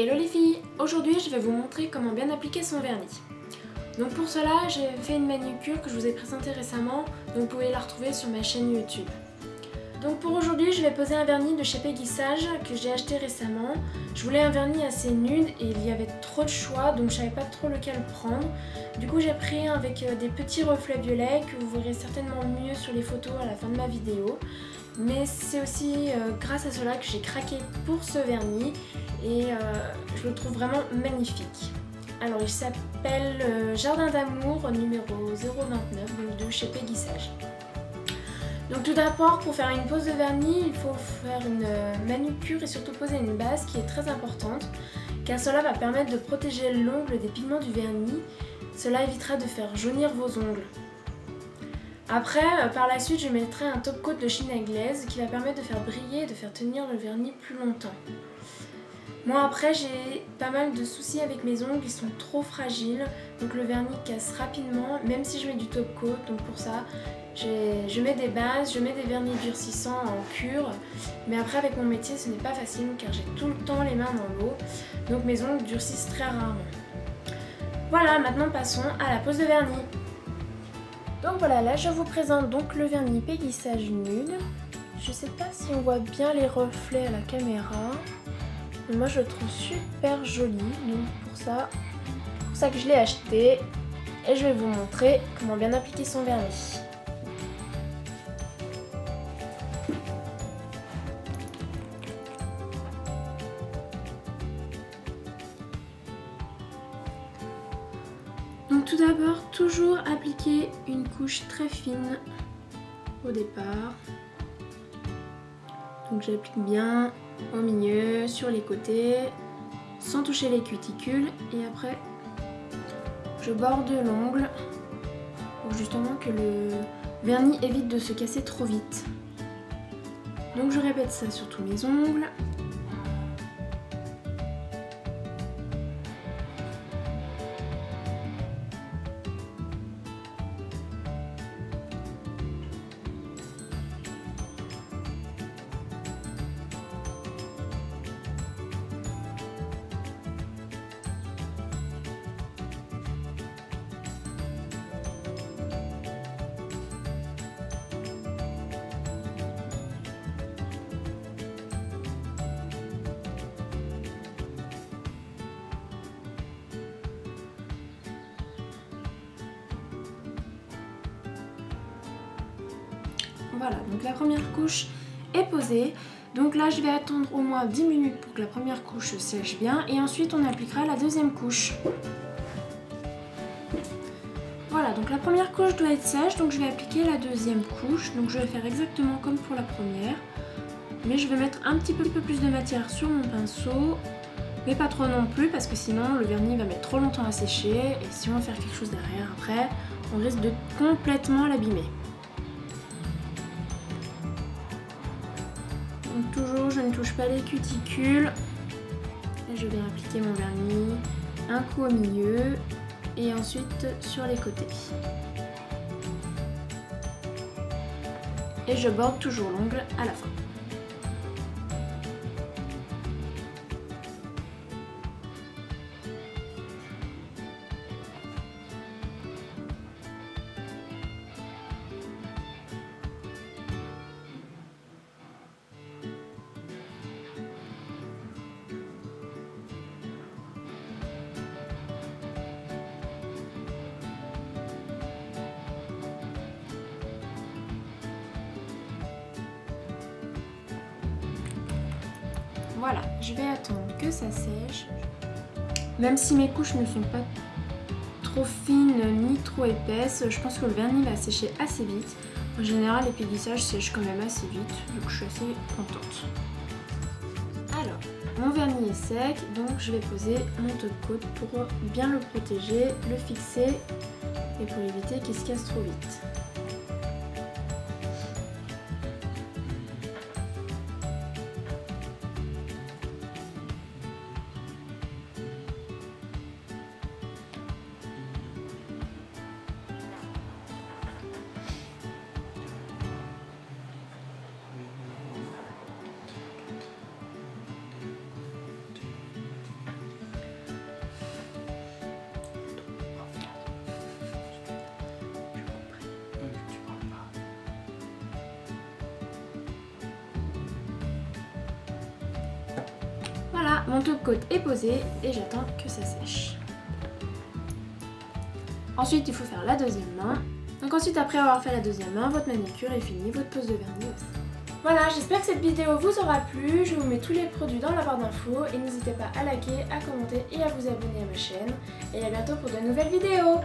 Hello les filles! Aujourd'hui je vais vous montrer comment bien appliquer son vernis. Donc pour cela j'ai fait une manucure que je vous ai présentée récemment, donc vous pouvez la retrouver sur ma chaîne YouTube. Donc pour aujourd'hui je vais poser un vernis de chez Peggy Sage que j'ai acheté récemment. Je voulais un vernis assez nude et il y avait trop de choix donc je savais pas trop lequel prendre. Du coup j'ai pris un avec des petits reflets violets que vous verrez certainement mieux sur les photos à la fin de ma vidéo. Mais c'est aussi grâce à cela que j'ai craqué pour ce vernis et je le trouve vraiment magnifique. Alors il s'appelle Jardin d'amour numéro 029 de chez Peggy Sage. Donc tout d'abord pour faire une pose de vernis il faut faire une manucure et surtout poser une base qui est très importante car cela va permettre de protéger l'ongle des pigments du vernis. Cela évitera de faire jaunir vos ongles. Après, par la suite, je mettrai un top coat de Chine Anglaise qui va permettre de faire briller et de faire tenir le vernis plus longtemps. Moi après, j'ai pas mal de soucis avec mes ongles, ils sont trop fragiles, donc le vernis casse rapidement, même si je mets du top coat. Donc pour ça, je mets des bases, je mets des vernis durcissants en cure, mais après avec mon métier, ce n'est pas facile car j'ai tout le temps les mains dans l'eau, donc mes ongles durcissent très rarement. Voilà, maintenant passons à la pose de vernis. Donc voilà, là je vous présente donc le vernis Peggy Sage nude. Je sais pas si on voit bien les reflets à la caméra, mais moi je le trouve super joli, donc pour ça que je l'ai acheté et je vais vous montrer comment bien appliquer son vernis. Donc tout d'abord, toujours appliquer une couche très fine au départ. Donc j'applique bien au milieu, sur les côtés, sans toucher les cuticules. Et après, je borde l'ongle pour justement que le vernis évite de se casser trop vite. Donc je répète ça sur tous mes ongles. Voilà, donc la première couche est posée. Donc là, je vais attendre au moins 10 minutes pour que la première couche sèche bien. Et ensuite, on appliquera la deuxième couche. Voilà, donc la première couche doit être sèche. Donc je vais appliquer la deuxième couche. Donc je vais faire exactement comme pour la première. Mais je vais mettre un petit peu plus de matière sur mon pinceau. Mais pas trop non plus, parce que sinon le vernis va mettre trop longtemps à sécher. Et si on veut faire quelque chose derrière après, on risque de complètement l'abîmer. Donc toujours, je ne touche pas les cuticules. Et je viens appliquer mon vernis un coup au milieu et ensuite sur les côtés. Et je borde toujours l'ongle à la fin. Voilà, je vais attendre que ça sèche. Même si mes couches ne sont pas trop fines ni trop épaisses, je pense que le vernis va sécher assez vite. En général, les Peggy Sage sèchent quand même assez vite, donc je suis assez contente. Alors, mon vernis est sec, donc je vais poser mon top coat pour bien le protéger, le fixer et pour éviter qu'il se casse trop vite. Voilà, mon top coat est posé et j'attends que ça sèche. Ensuite, il faut faire la deuxième main. Donc ensuite, après avoir fait la deuxième main, votre manicure est finie, votre pose de vernis aussi. Voilà, j'espère que cette vidéo vous aura plu. Je vous mets tous les produits dans la barre d'infos et n'hésitez pas à liker, à commenter et à vous abonner à ma chaîne. Et à bientôt pour de nouvelles vidéos.